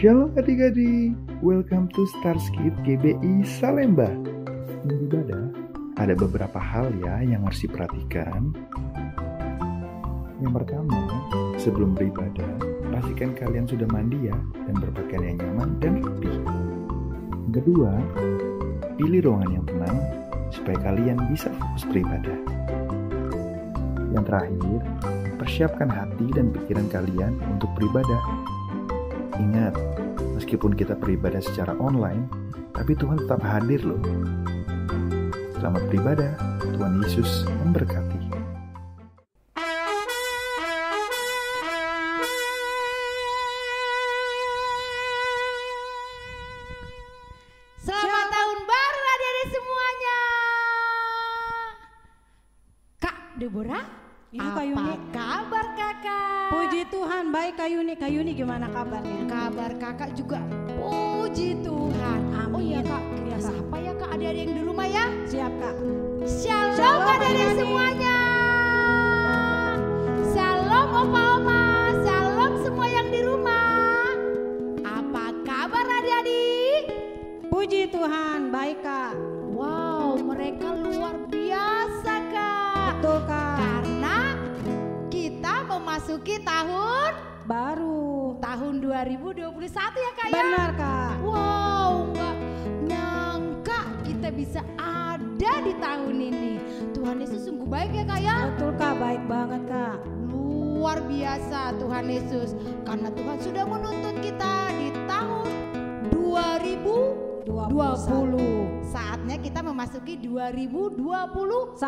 Shalom adik-adik, welcome to Starskid GBI Salemba. Sebelum ibadah, ada beberapa hal ya yang harus diperhatikan. Yang pertama, sebelum beribadah, pastikan kalian sudah mandi ya dan berpakaian yang nyaman dan rapi. Yang kedua, pilih ruangan yang tenang supaya kalian bisa fokus beribadah. Yang terakhir, persiapkan hati dan pikiran kalian untuk beribadah. Ingat, meskipun kita beribadah secara online, tapi Tuhan tetap hadir loh. Selamat beribadah, Tuhan Yesus memberkati. Selamat tahun baru adik-adik semuanya. Kak Deborah, Kak Yuni. apa kabar kakak? Puji Tuhan, baik Kak Yuni. Kak Yuni gimana kabarnya? Kabar kakak juga puji Tuhan. Amin. Oh iya kak, kita Iya, Kak. sapa ya kak adik-adik yang di rumah ya. Siap Kak. Shalom Shalom, adik-adik adik-adik. semuanya. Shalom opa-oma, shalom semua yang di rumah. Apa kabar adik-adik? Puji Tuhan, baik Kak. Wow, mereka luar biasa kak. Betul Kak. Karena kita memasuki tahun Baru. 2021 ya kak ya. Benar Kak. Wow, nggak nyangka kita bisa ada di tahun ini. Tuhan Yesus sungguh baik ya kak ya. Betul Kak, baik banget Kak. Luar biasa Tuhan Yesus. Karena Tuhan sudah menuntun kita di tahun 2020. Saatnya kita memasuki 2021.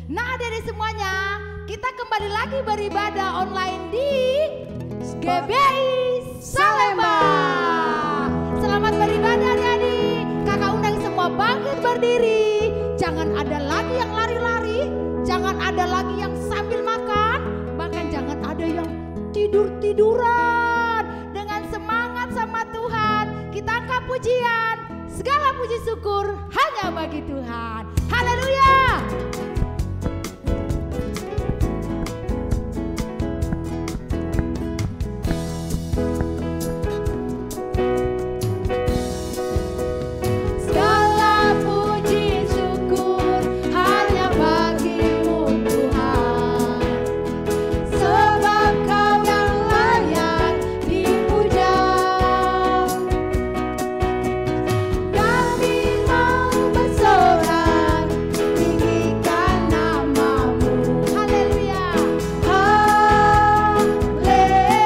Nah adik-adik semuanya, kita kembali lagi beribadah online di GBI Salemba. Selamat beribadah adik-adik. Kakak undang semua bangkit berdiri. Jangan ada lagi yang lari-lari, jangan ada lagi yang sambil makan, bahkan jangan ada yang tidur-tiduran. Dengan semangat sama Tuhan, kita angkat pujian. Segala puji syukur hanya bagi Tuhan. Haleluya. Segala puji syukur hanya bagimu Tuhan, sebab Kau yang layak dipuja. Kami mau bersorak tinggikan namamu. Haleluya,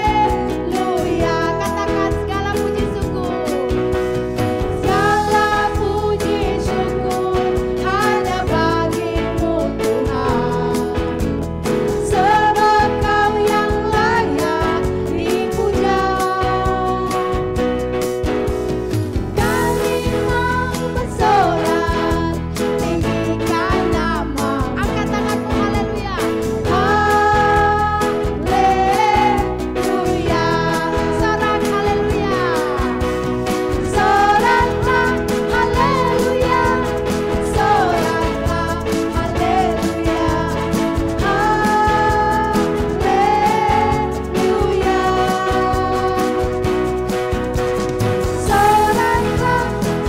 haleluya. Katakan segala puji syukur. Segala puji syukur hanya bagimu Tuhan, sebab Kau yang layak dipuja. Kami mau bersorak tinggikan nama. Angkat tanganmu, haleluya. Haleluya. Sorak haleluya. Soraklah haleluya. Soraklah haleluya. Haleluya. Soraklah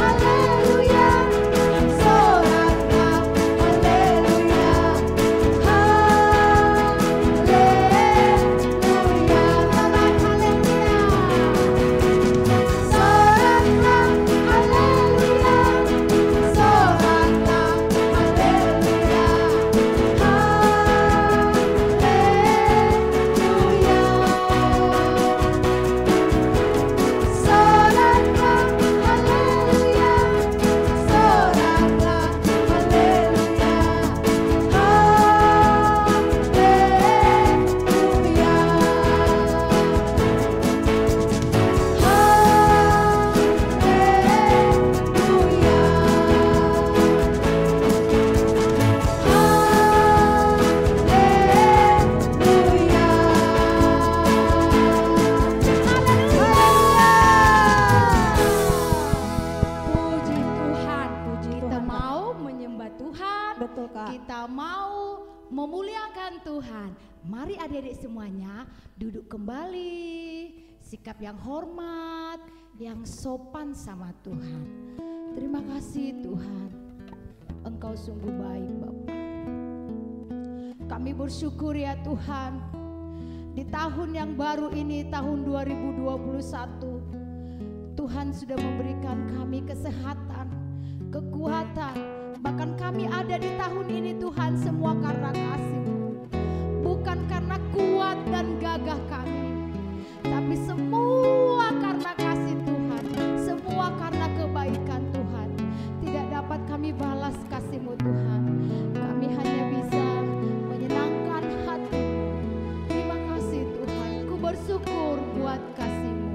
haleluya. Soraklah haleluya. Haleluya. Sorak haleluya. Soraklah haleluya. Soraklah Puji Tuhan, Puji kita Tuhan, Kak. mau menyembah Tuhan, Betul Kak. kita mau memuliakan Tuhan. Mari adik-adik semuanya duduk kembali. bersikap yang hormat, yang sopan sama Tuhan. Terima kasih Tuhan, Engkau sungguh baik Bapa. Kami bersyukur ya Tuhan, di tahun yang baru ini, tahun 2021, Tuhan sudah memberikan kami kesehatan, kekuatan. Bahkan kami ada di tahun ini Tuhan, semua karena kasih-Mu. Bukan karena kuat dan gagah kami, tapi semua karena kasih Tuhan, semua karena kebaikan Tuhan. Tidak dapat kami balas kasih-Mu Tuhan, kami hanya bisa menyenangkan hati-Mu. Terima kasih Tuhan, ku bersyukur buat kasih-Mu.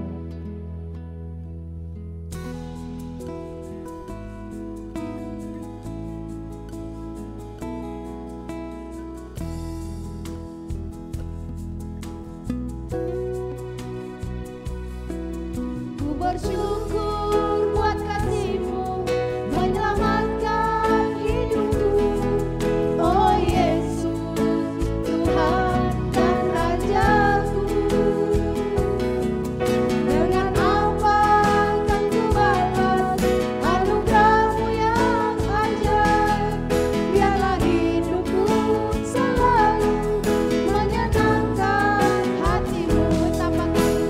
Ku bersyukur buat kasih-Mu menyelamatkan hidupku. Oh Yesus, Tuhan dan Rajaku. Dengan apa akan ku balas anugerah-Mu yang ajaib. Biarlah hidupku selalu menyenangkan hati-Mu. Betapa kami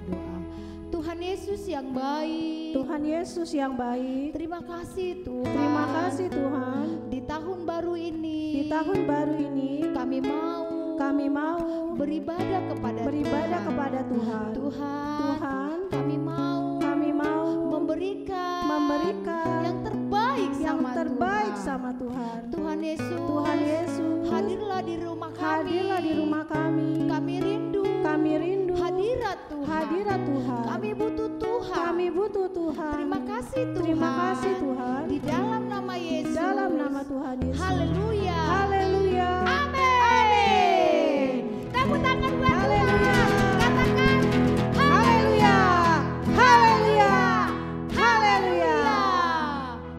berdoa. Tuhan Yesus yang baik, Tuhan Yesus yang baik, terima kasih Tuhan. terima kasih Tuhan. Di tahun baru ini, Di tahun baru ini kami mau beribadah kepada beribadah Tuhan. kepada Tuhan. Tuhan, kami mau memberikan yang terbaik yang sama terbaik Tuhan. sama Tuhan. Tuhan Yesus, Tuhan Yesus, hadirlah di rumah kami. hadirlah di rumah kami. Kami rindu hadirat Tuhan. hadirat Tuhan. Kami butuh Tuhan. Kami butuh Tuhan. Terima kasih Tuhan. Terima kasih Tuhan. Di dalam nama Yesus. Dalam nama Tuhan Yesus. Haleluya. Haleluya. Amin. Tepuk tangan buat Haleluya. Tuhan. Katakan Haleluya. Haleluya. Haleluya.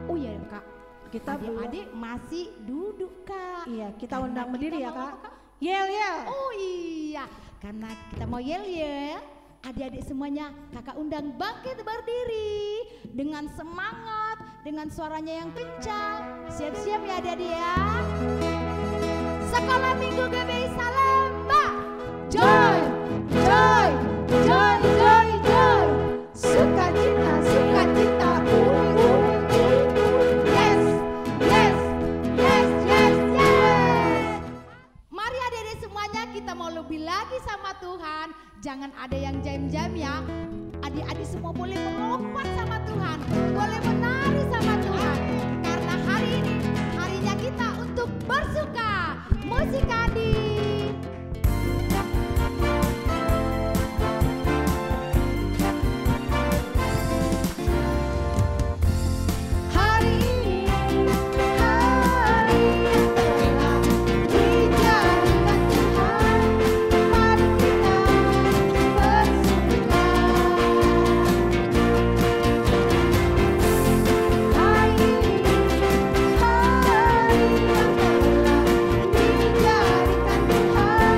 Oh iya Kak, Kita adik-adik masih duduk Kak. Iya, kita Karena undang berdiri kita ya, mau Kak. apa, Kak? Yel yel. Oh iya, karena kita mau yel-yel, adik-adik semuanya kakak undang bangkit berdiri dengan semangat, dengan suaranya yang kencang. Siap-siap ya adik-adik ya. Sekolah Minggu GBI Salemba. Joy, joy, joy, joy, joy. Sukacita, sukacita. Yes, yes, yes, yes, yes. Mari adik-adik semuanya kita mau lebih lagi sama Tuhan. Jangan ada yang jam-jam ya. Adik-adik semua boleh melompat sama Tuhan, boleh menari sama Tuhan. Karena hari ini harinya kita untuk bersuka. Musik adik. Hari ini hari yang telah dijadikan Tuhan, mari kita bersuka. Hari ini hari yang telah dijadikan Tuhan,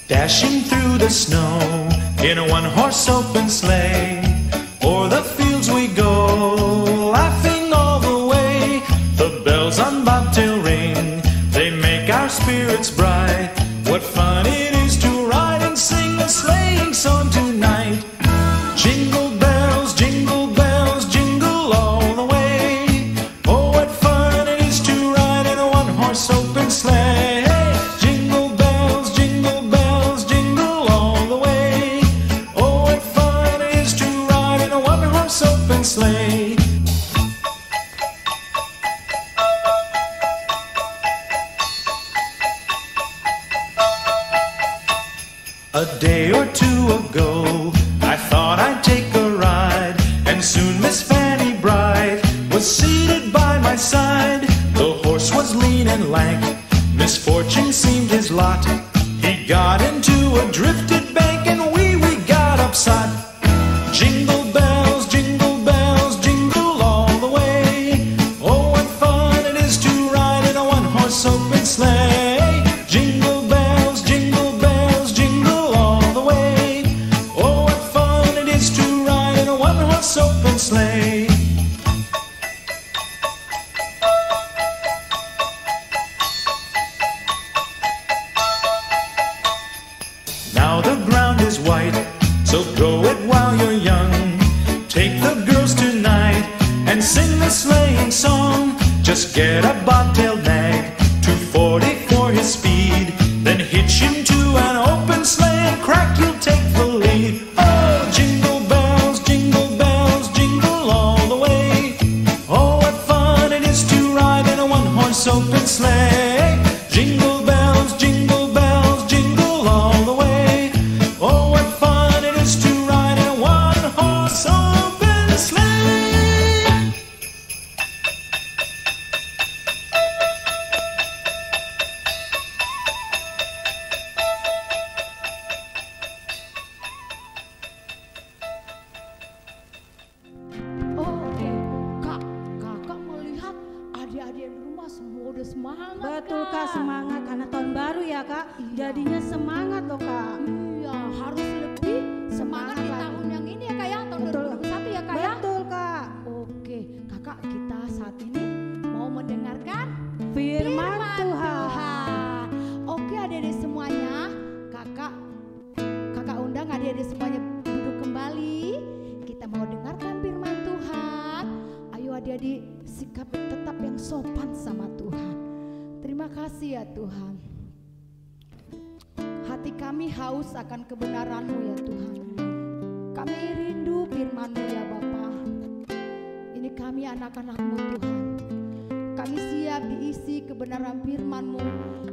Dashing through the snow in a one-horse open sleigh. O'er the fields we go, laughing all the way. The bells on bobtail ring, they make our spirits bright. What fun it is to ride and sing a sleighing song tonight. Jingle bells, jingle bells, jingle all the way. Oh, what fun it is to ride in a one-horse open sleigh. Jingle bells, jingle bells, jingle all the way. Oh, what fun it is to ride in a one-horse open sleigh. A day or two ago, I thought I'd take a ride, and soon Miss Fanny Bright was seated by my side. The horse was lean and lank, misfortune seemed his lot. He got into a drifted bank, and we got upset. Jingle bells, jingle all the way. Oh, what fun it is to ride in a one-horse open sleigh. Jingle bells, jingle all the way. Oh, what fun it is to ride in a one-horse open sleigh. Now the ground is white, so grow it while you're young. Take the girls tonight and sing the sleighing song. Just get a bobtail nag, 240 for his speed. Then hitch him to an open sleigh and crack, you'll take the lead. Oh, jingle bells, jingle all the way. Oh, what fun it is to ride in a one-horse open sleigh. Jingle bells, jingle all the way. Oh, what fun it is to ride in a one-horse open sleigh. Oke, kakak melihat adik-adik di rumah semua udah semangat. Betul Kak, semangat karena tahun baru ya Kak. Jadinya semangat loh Kak. Iya, harus lebih semangat di Semangat tahun yang ini ya kak ya, tahun Betul. 2021 ya kak ya. Betul Kak. Oke, kakak kita saat ini mau mendengarkan Firman Tuhan. Oke adik-adik semuanya, kakak undang adik-adik semuanya duduk kembali. Kita mau dengarkan firman Tuhan. Ayo adik-adik sikap tetap yang sopan sama Tuhan. Terima kasih ya Tuhan. Hati kami haus akan kebenaran-Mu ya Tuhan. Kami rindu firman-Mu ya Bapa. Ini kami anak-anak-Mu Tuhan. Kami siap diisi kebenaran firman-Mu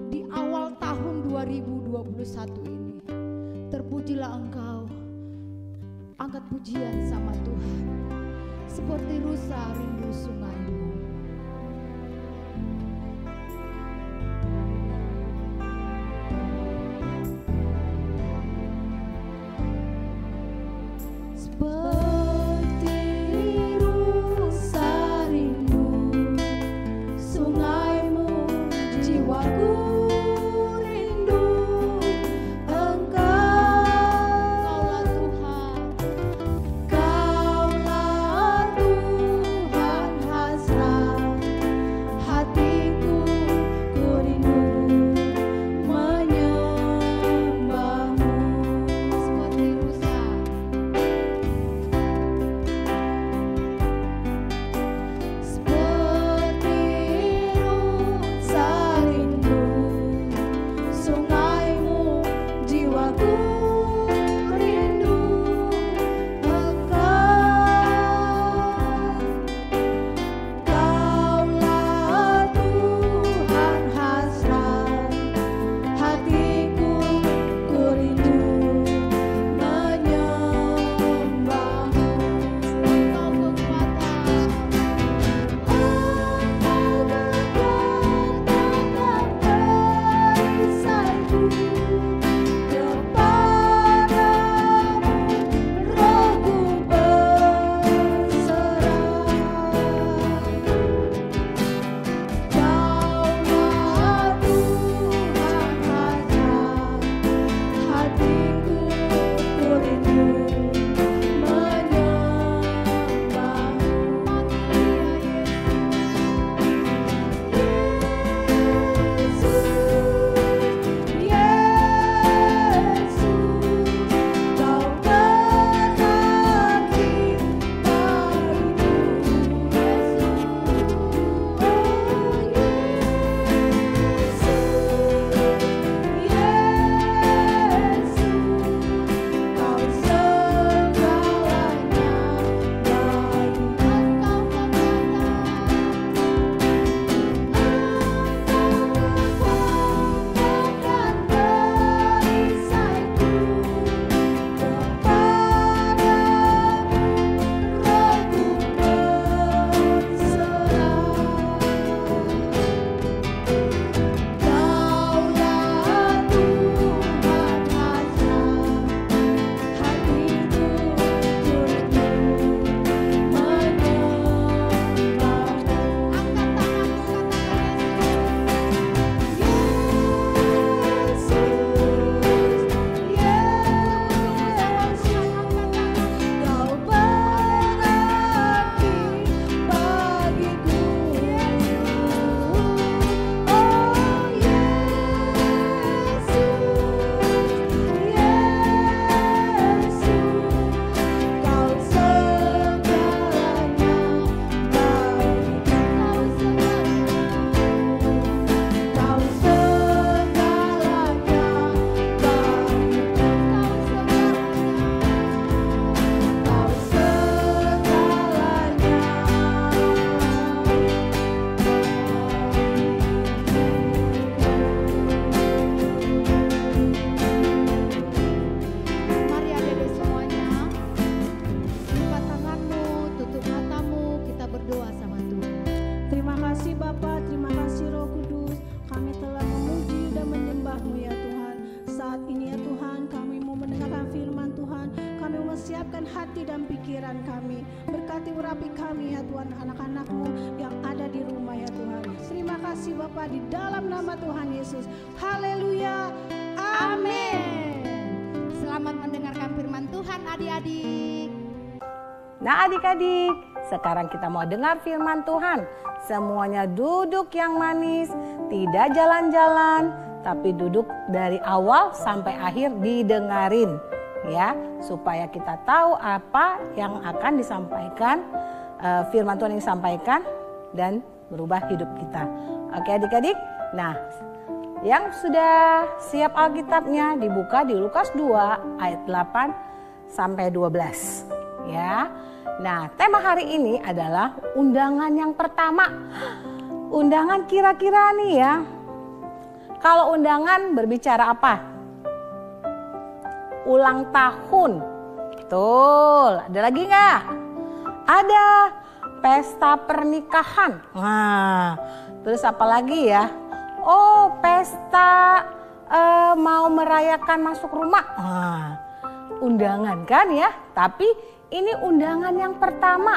di awal tahun 2021 ini. Terpujilah Engkau. Angkat pujian sama Tuhan. Seperti rusa rindu sungai-Mu. Seperti rusa rindu sungai-Mu, jiwaku rindu Engkau. Kaulah Tuhan, Kaulah Tuhan. hati dan pikiran kami. Berkati urapi kami ya Tuhan, anak-anak-Mu yang ada di rumah ya Tuhan. Terima kasih Bapa, di dalam nama Tuhan Yesus. Haleluya. Amin. Selamat mendengarkan firman Tuhan adik-adik. Nah adik-adik, sekarang kita mau dengar firman Tuhan. Semuanya duduk yang manis, tidak jalan-jalan, tapi duduk dari awal sampai akhir didengarin. Ya, supaya kita tahu apa yang akan disampaikan, firman Tuhan yang disampaikan dan berubah hidup kita. Oke adik-adik, nah yang sudah siap Alkitabnya dibuka di Lukas 2 ayat 8 sampai 12 ya. Nah, tema hari ini adalah undangan yang pertama. Undangan kira-kira nih ya. Kalau undangan berbicara apa? Ulang tahun. Betul. Ada lagi nggak? Ada pesta pernikahan. Nah, terus apa lagi ya? Oh, pesta mau merayakan masuk rumah. Nah, undangan kan ya? Tapi ini undangan yang pertama.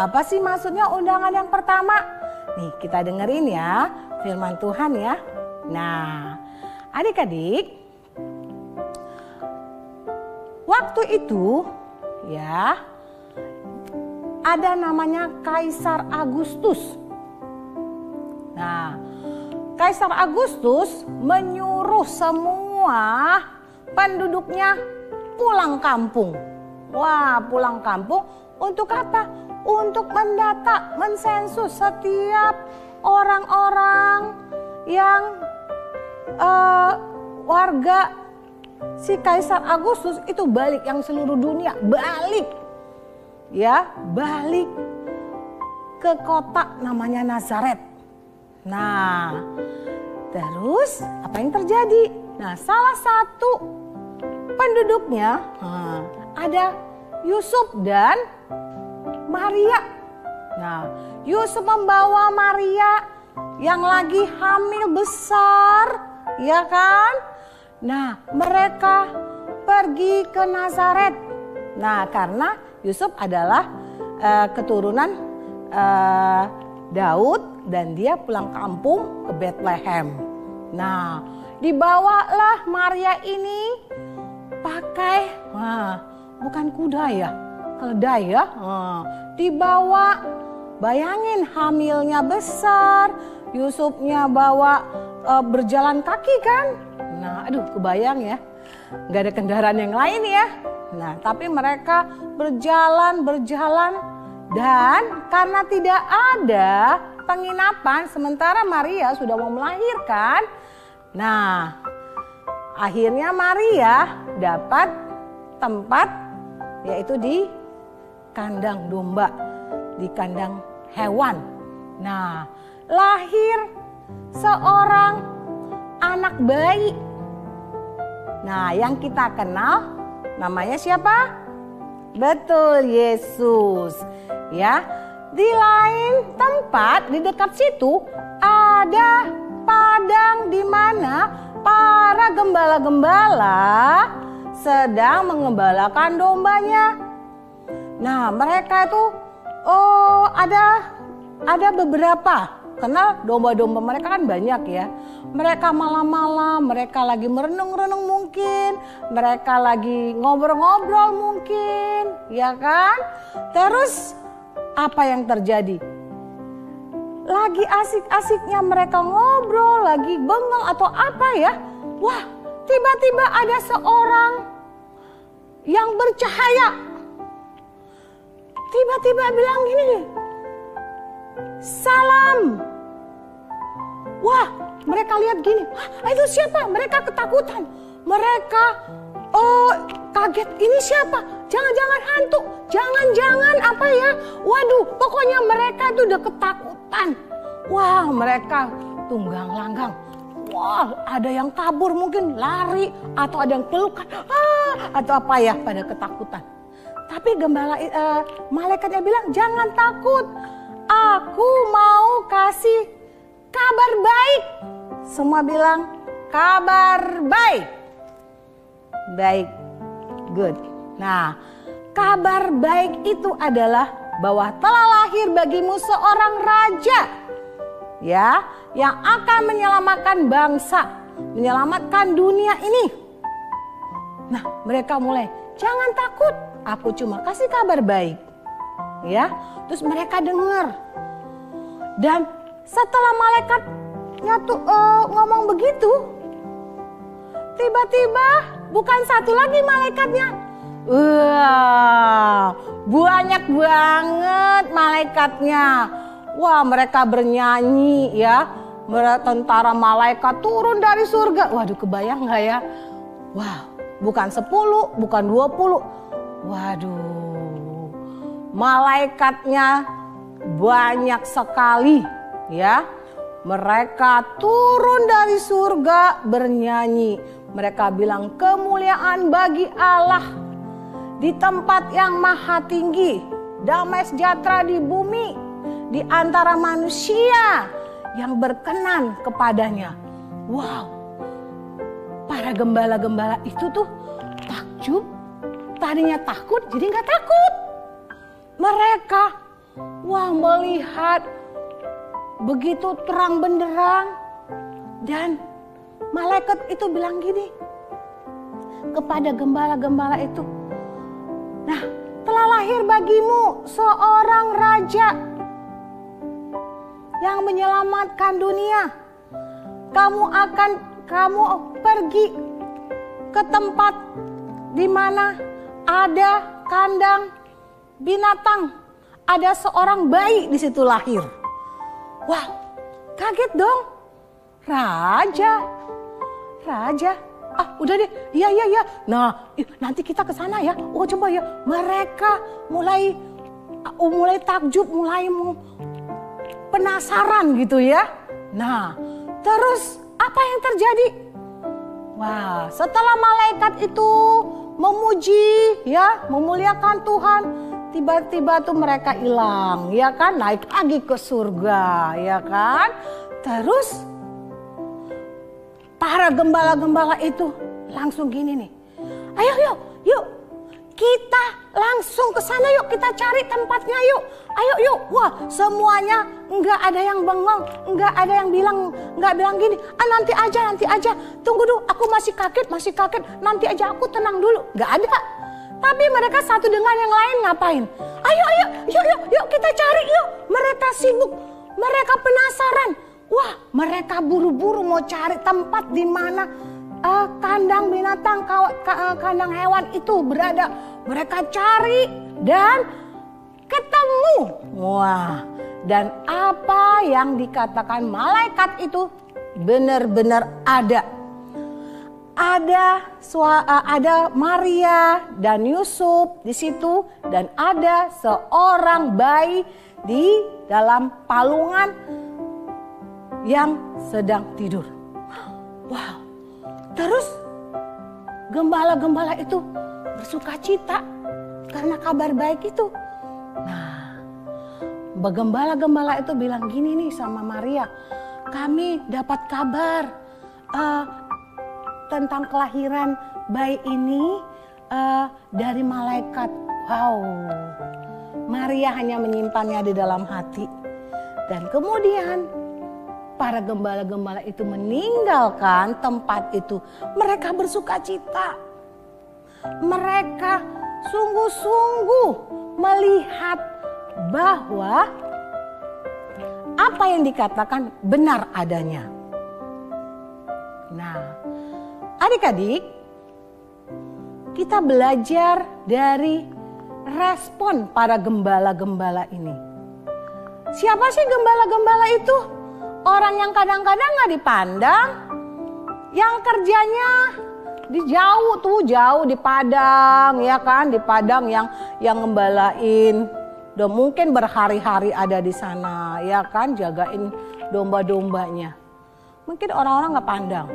Apa sih maksudnya undangan yang pertama? Nih kita dengerin ya firman Tuhan ya. Nah adik-adik, waktu itu ya ada namanya Kaisar Agustus. Nah Kaisar Agustus menyuruh semua penduduknya pulang kampung. Wah, pulang kampung untuk apa? Untuk mendata, mensensus setiap orang-orang yang warga si Kaisar Agustus itu balik, yang seluruh dunia balik. Ya, balik ke kota namanya Nazaret. Nah, terus apa yang terjadi? Nah, salah satu penduduknya ada Yusuf dan Maria. Nah, Yusuf membawa Maria yang lagi hamil besar, ya kan? Nah, mereka pergi ke Nazaret. Nah, karena Yusuf adalah keturunan Daud dan dia pulang kampung ke Bethlehem. Nah, dibawalah Maria ini pakai bukan kuda ya, keledai ya. Dibawa, bayangin hamilnya besar, Yusufnya bawa berjalan kaki kan. Nah aduh kebayang ya, gak ada kendaraan yang lain ya. Nah tapi mereka berjalan dan karena tidak ada penginapan sementara Maria sudah mau melahirkan. Nah akhirnya Maria dapat tempat yaitu di kandang domba, di kandang hewan. Nah, lahir seorang anak bayi. Nah, yang kita kenal namanya siapa? Betul, Yesus. Ya, di lain tempat di dekat situ ada padang di mana para gembala-gembala sedang mengembalakan dombanya. Nah mereka itu ada beberapa, karena domba-domba mereka kan banyak ya. Mereka malam-malam, mereka lagi merenung-renung mungkin, mereka lagi ngobrol-ngobrol mungkin, ya kan? Terus apa yang terjadi? Lagi asik-asiknya mereka ngobrol, lagi bengong atau apa ya? Wah, tiba-tiba ada seorang yang bercahaya. Tiba-tiba bilang gini nih, salam. Wah, mereka lihat gini, itu siapa? Mereka ketakutan. Mereka kaget, ini siapa? Jangan-jangan hantu, jangan-jangan apa ya? Waduh, pokoknya mereka itu udah ketakutan. Wah, mereka tunggang langgang. Wah, ada yang kabur mungkin lari atau ada yang pelukan atau apa ya, pada ketakutan. Tapi gembala malaikatnya bilang jangan takut, aku mau kasih kabar baik. Semua bilang kabar baik. Baik, good. Nah, Kabar baik itu adalah bahwa telah lahir bagimu seorang raja, ya, yang akan menyelamatkan bangsa, menyelamatkan dunia ini. Nah, mereka mulai, jangan takut, aku cuma kasih kabar baik. Ya, terus mereka dengar. Dan setelah malaikatnya tuh ngomong begitu, tiba-tiba bukan satu lagi malaikatnya. Wah, banyak banget malaikatnya. Wah, mereka bernyanyi ya. Tentara malaikat turun dari surga. Waduh, kebayang gak ya? Wah, bukan 10, bukan 20. Waduh, malaikatnya banyak sekali ya. Mereka turun dari surga bernyanyi. Mereka bilang, kemuliaan bagi Allah di tempat yang maha tinggi, damai sejahtera di bumi, di antara manusia yang berkenan kepadanya. Wow, para gembala-gembala itu tuh takjub, tadinya takut jadi gak takut. Mereka, wah, melihat begitu terang benderang, dan malaikat itu bilang gini kepada gembala-gembala itu, nah, telah lahir bagimu seorang raja yang menyelamatkan dunia. Kamu pergi ke tempat di mana ada kandang binatang, ada seorang bayi di situ lahir. Wah, kaget dong. Raja. Ah, udah deh, iya. Nah, nanti kita ke sana ya. Oh, coba ya. Mereka mulai takjub, mulai penasaran gitu ya. Nah, terus apa yang terjadi? Wah, setelah malaikat itu memuji ya, memuliakan Tuhan, tiba-tiba tuh mereka hilang, ya kan? Naik lagi ke surga, ya kan? Terus para gembala-gembala itu langsung gini nih. Ayo, yuk. Kita langsung ke sana yuk, kita cari tempatnya yuk. Ayo yuk. Wah, semuanya enggak ada yang bengong, enggak ada yang enggak bilang gini. Nanti aja. Tunggu dulu, aku masih kaget. Nanti aja, aku tenang dulu. Enggak ada. Tapi mereka satu dengan yang lain ngapain? Ayo, yuk kita cari yuk. Mereka sibuk, mereka penasaran. Wah, mereka buru-buru mau cari tempat di mana kandang binatang, kandang hewan itu berada. Mereka cari dan ketemu. Wah, dan apa yang dikatakan malaikat itu benar-benar ada. Ada Maria dan Yusuf di situ, dan ada seorang bayi di dalam palungan yang sedang tidur. Wow. Terus gembala-gembala itu bersuka cita karena kabar baik itu. Nah, gembala-gembala itu bilang gini nih sama Maria, kami dapat kabar tentang kelahiran bayi ini dari malaikat. Wow, Maria hanya menyimpannya di dalam hati. Dan kemudian para gembala-gembala itu meninggalkan tempat itu. Mereka bersuka cita. Mereka sungguh-sungguh melihat bahwa apa yang dikatakan benar adanya. Nah, adik-adik, kita belajar dari respon para gembala-gembala ini. Siapa sih gembala-gembala itu? Orang yang kadang-kadang gak dipandang, yang kerjanya jauh di padang, ya kan, di padang yang ngembalain. Udah mungkin berhari-hari ada di sana, ya kan, jagain domba-dombanya. Mungkin orang-orang gak pandang.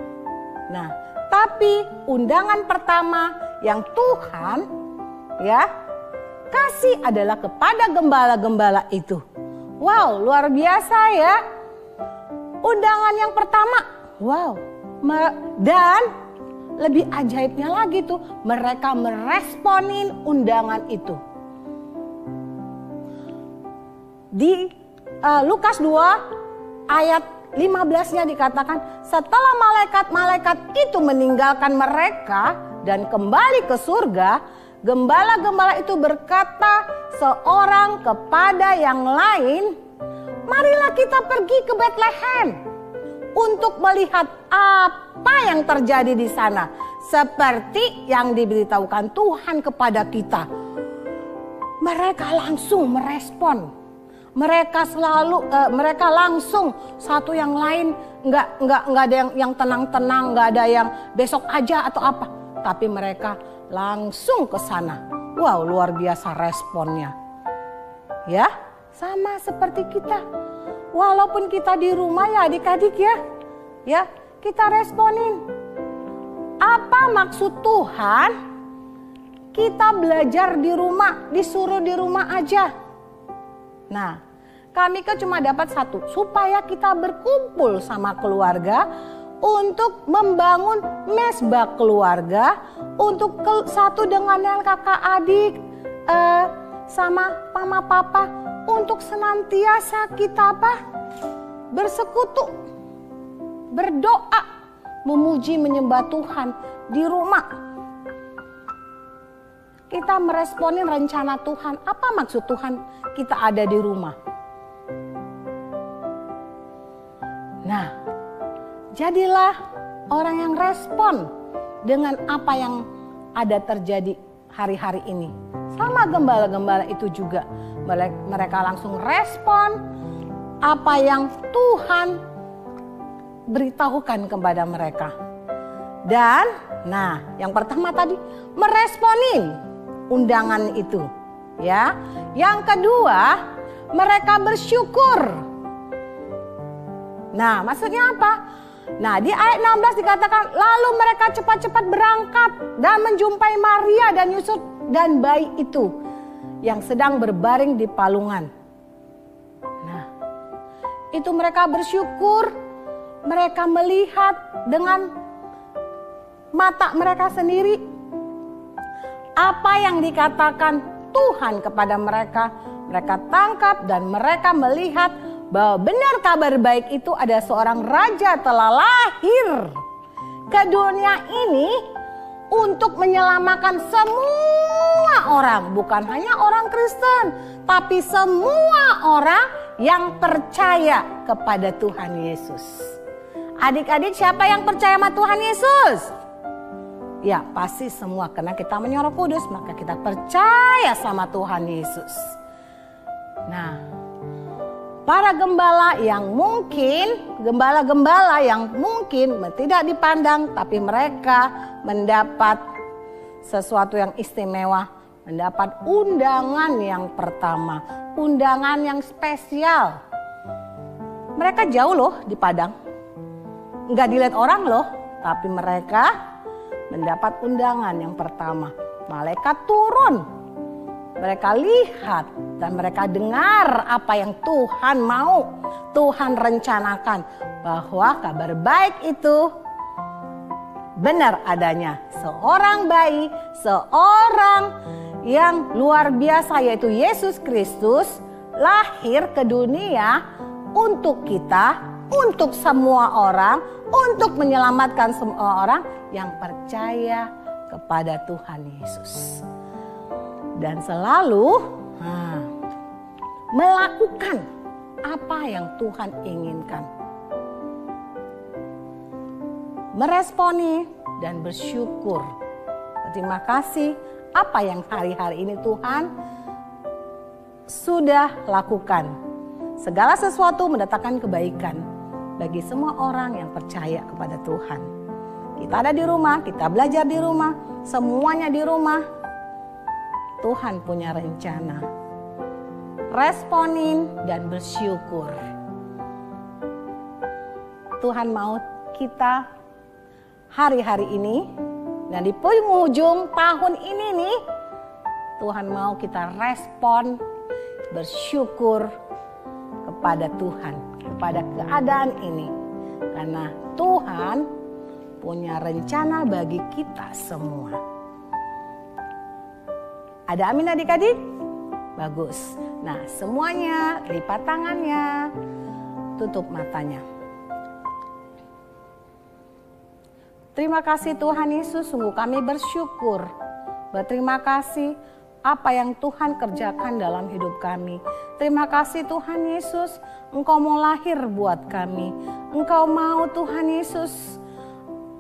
Nah, tapi undangan pertama yang Tuhan ya kasih adalah kepada gembala-gembala itu. Wow, luar biasa ya. Undangan yang pertama, wow, dan lebih ajaibnya lagi tuh, mereka meresponin undangan itu. Di Lukas 2 ayat 15-nya dikatakan, setelah malaikat-malaikat itu meninggalkan mereka dan kembali ke surga, gembala-gembala itu berkata seorang kepada yang lain, marilah kita pergi ke Betlehem untuk melihat apa yang terjadi di sana, seperti yang diberitahukan Tuhan kepada kita. Mereka langsung merespon. Mereka langsung satu yang lain, nggak ada yang tenang-tenang, nggak ada yang besok aja atau apa, tapi mereka langsung ke sana. Wow, luar biasa responnya. Ya, sama seperti kita. Walaupun kita di rumah ya adik-adik ya kita responin. Apa maksud Tuhan? Kita belajar di rumah, disuruh di rumah aja. Nah, kami kan cuma dapat satu, supaya kita berkumpul sama keluarga untuk membangun mesbah keluarga, untuk satu dengan yang kakak adik sama mama papa, untuk senantiasa kita bersekutu, berdoa, memuji menyembah Tuhan di rumah. Kita meresponin rencana Tuhan. Apa maksud Tuhan kita ada di rumah? Nah, jadilah orang yang respon dengan apa yang ada terjadi hari-hari ini. Sama gembala-gembala itu juga. Mereka langsung respon apa yang Tuhan beritahukan kepada mereka. Dan, nah, yang pertama tadi meresponin undangan itu, ya. Yang kedua, mereka bersyukur. Nah, maksudnya apa? Nah, di ayat 16 dikatakan, lalu mereka cepat-cepat berangkat dan menjumpai Maria dan Yusuf dan bayi itu yang sedang berbaring di palungan. Nah, itu mereka bersyukur, mereka melihat dengan mata mereka sendiri apa yang dikatakan Tuhan kepada mereka. Mereka tangkap dan mereka melihat bahwa benar kabar baik itu, ada seorang raja telah lahir ke dunia ini untuk menyelamatkan semua orang. Bukan hanya orang Kristen, tapi semua orang yang percaya kepada Tuhan Yesus. Adik-adik, siapa yang percaya sama Tuhan Yesus? Ya, pasti semua, karena kita menyorok kudus, maka kita percaya sama Tuhan Yesus. Nah, para gembala yang mungkin tidak dipandang, tapi mereka mendapat sesuatu yang istimewa, mendapat undangan yang pertama, undangan yang spesial. Mereka jauh loh di padang, nggak dilihat orang loh, tapi mereka mendapat undangan yang pertama. Malaikat turun, mereka lihat dan mereka dengar apa yang Tuhan mau, Tuhan rencanakan, bahwa kabar baik itu benar adanya. Seorang bayi, seorang yang luar biasa, yaitu Yesus Kristus, lahir ke dunia untuk kita, untuk semua orang, untuk menyelamatkan semua orang yang percaya kepada Tuhan Yesus. Dan selalu melakukan apa yang Tuhan inginkan. Meresponi dan bersyukur. Terima kasih apa yang hari-hari ini Tuhan sudah lakukan. Segala sesuatu mendatangkan kebaikan bagi semua orang yang percaya kepada Tuhan. Kita ada di rumah, kita belajar di rumah, semuanya di rumah. Tuhan punya rencana. Responin dan bersyukur. Tuhan mau kita hari-hari ini dan di penghujung tahun ini nih, Tuhan mau kita respon bersyukur kepada Tuhan, kepada keadaan ini. Karena Tuhan punya rencana bagi kita semua. Ada amin adik-adik? Bagus. Nah, semuanya lipat tangannya, tutup matanya. Terima kasih Tuhan Yesus, sungguh kami bersyukur. Berterima kasih apa yang Tuhan kerjakan dalam hidup kami. Terima kasih Tuhan Yesus, Engkau mau lahir buat kami. Engkau mau Tuhan Yesus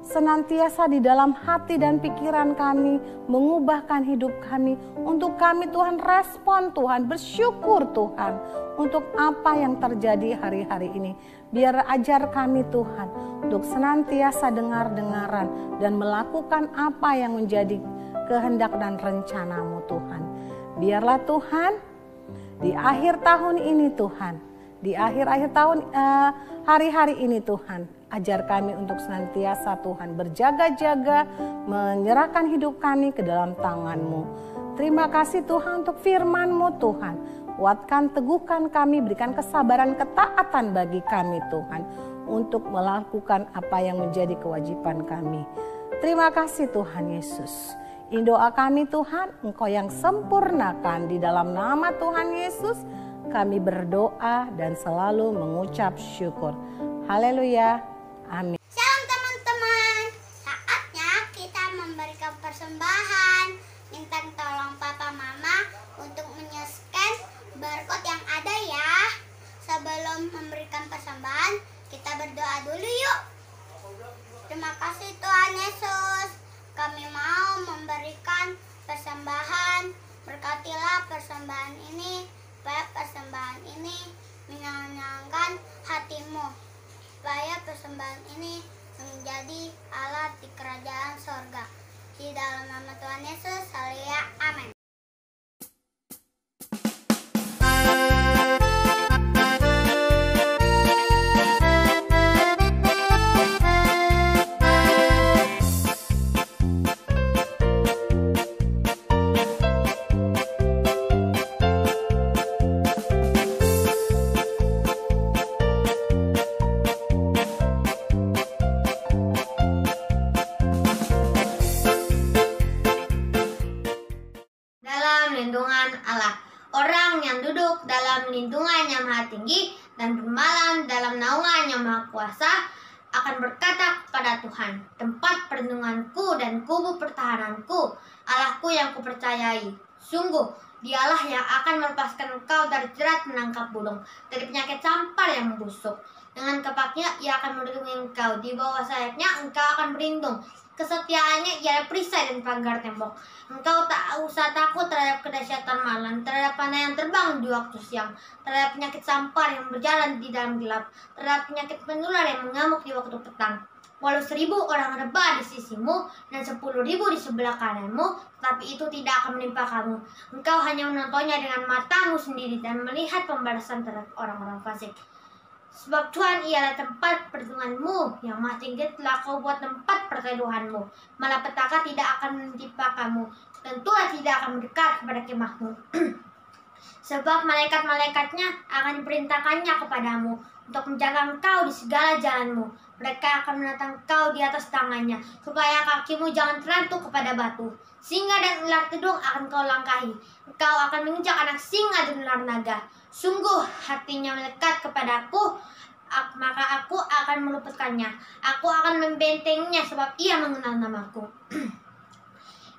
senantiasa di dalam hati dan pikiran kami, mengubahkan hidup kami. Untuk kami Tuhan respon Tuhan, bersyukur Tuhan untuk apa yang terjadi hari-hari ini. Biar ajar kami Tuhan untuk senantiasa dengar-dengaran dan melakukan apa yang menjadi kehendak dan rencana-Mu Tuhan. Biarlah Tuhan di akhir tahun ini Tuhan, di akhir-akhir tahun hari-hari ini Tuhan, ajar kami untuk senantiasa Tuhan berjaga-jaga, menyerahkan hidup kami ke dalam tangan-Mu. Terima kasih Tuhan untuk firman-Mu Tuhan. Kuatkan, teguhkan kami, berikan kesabaran, ketaatan bagi kami Tuhan. Untuk melakukan apa yang menjadi kewajiban kami. Terima kasih Tuhan Yesus. Ini doa kami Tuhan, Engkau yang sempurnakan di dalam nama Tuhan Yesus. Kami berdoa dan selalu mengucap syukur. Haleluya. Amin. Shalom teman-teman. Saatnya kita memberikan persembahan. Minta tolong papa mama untuk men-scan barcode yang ada ya. Sebelum memberikan persembahan, kita berdoa dulu yuk. Terima kasih Tuhan Yesus. Kami mau memberikan persembahan. Berkatilah persembahan ini, supaya persembahan ini menyenangkan hati-Mu, supaya persembahan ini menjadi alat di kerajaan sorga. Di dalam nama Tuhan Yesus, haleluya, amin. Lindungan Allah. Orang yang duduk dalam lindungan yang maha tinggi dan bermalam dalam naungan yang maha kuasa akan berkata kepada Tuhan, tempat perlindunganku dan kubu pertahananku, Allahku yang kupercayai. Sungguh, Dialah yang akan melepaskan engkau dari jerat menangkap burung, dari penyakit sampar yang membusuk. Dengan kepaknya ia akan melindungi engkau, di bawah sayapnya engkau akan berlindung. Kesetiaannya ialah perisai dan pagar tembok. Engkau tak usah takut terhadap kedahsyatan malam, terhadap panah yang terbang di waktu siang, terhadap penyakit sampar yang berjalan di dalam gelap, terhadap penyakit menular yang mengamuk di waktu petang. Walau 1000 orang rebah di sisimu dan 10.000 di sebelah kananmu, tapi itu tidak akan menimpa kamu. Engkau hanya menontonnya dengan matamu sendiri dan melihat pembalasan terhadap orang-orang fasik. Sebab Tuhan ialah tempat perlindunganmu, yang maha tinggi telah kau buat tempat perteduhanmu. Malapetaka tidak akan menimpa kamu, dan Tuhan tidak akan mendekat kepada kemahmu. Sebab malaikat-malaikatnya akan diperintahkannya kepadamu untuk menjaga engkau di segala jalanmu. Mereka akan menatang engkau di atas tangannya, supaya kakimu jangan terantuk kepada batu. Singa dan ular tedung akan kau langkahi. Engkau akan menginjak anak singa dan ular naga. Sungguh hatinya melekat kepadaku, maka aku akan meluputkannya. Aku akan membentenginya sebab ia mengenal namaku.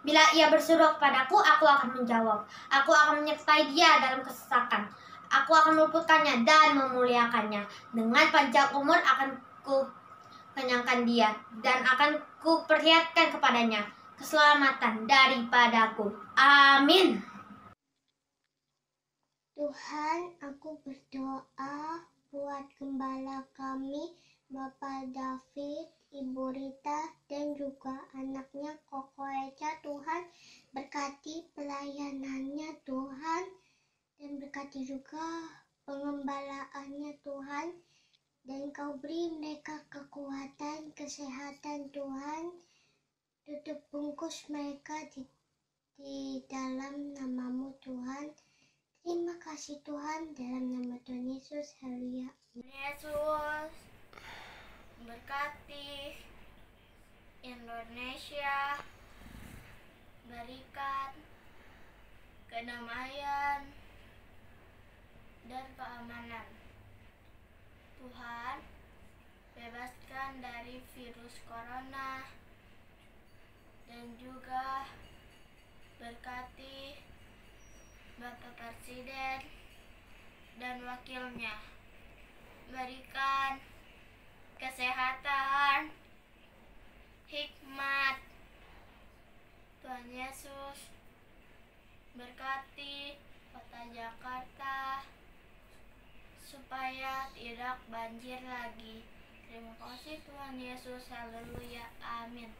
Bila ia berseru kepadaku, aku akan menjawab. Aku akan menyertai dia dalam kesesakan. Aku akan meluputkannya dan memuliakannya. Dengan panjang umur akan ku kenyangkan dia, dan akan ku perlihatkan kepadanya keselamatan daripadaku. Amin. Tuhan, aku berdoa buat gembala kami, Bapak David, Ibu Rita, dan juga anaknya Koko Eca. Tuhan, berkati pelayanannya Tuhan, dan berkati juga pengembalaannya Tuhan, dan Kau beri mereka kekuatan, kesehatan Tuhan. Tutup bungkus mereka di dalam namamu Tuhan. Terima kasih Tuhan, dalam nama Tuhan Yesus, haleluya. Yesus berkati Indonesia, berikan kedamaian dan keamanan. Tuhan, bebaskan dari virus corona dan juga berkati Bapak Presiden dan wakilnya. Berikan kesehatan, hikmat. Tuhan Yesus berkati kota Jakarta supaya tidak banjir lagi. Terima kasih Tuhan Yesus. Haleluya. Amin.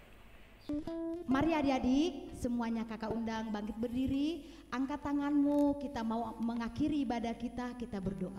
Mari adik-adik, semuanya kakak undang bangkit berdiri, angkat tanganmu, kita mau mengakhiri ibadah kita berdoa.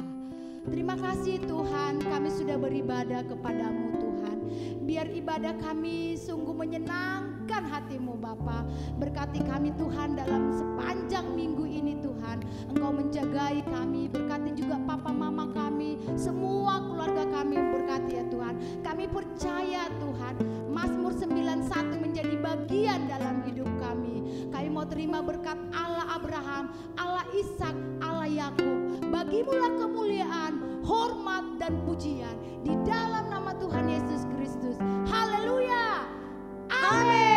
Terima kasih Tuhan, kami sudah beribadah kepadamu Tuhan. Biar ibadah kami sungguh menyenangkan hatimu Bapa. Berkati kami Tuhan dalam sepanjang minggu ini Tuhan. Engkau menjagai kami, berkati juga papa mama kami, semua keluarga kami berkati ya Tuhan. Kami percaya Tuhan, Mazmur 91 menjadi bagian dalam hidup kami. Kami mau terima berkat Allah Abraham, Allah Ishak, Allah Yakub. Bagimulah kemuliaan, hormat dan pujian di dalam nama Tuhan Yesus Kristus. Haleluya. Amin.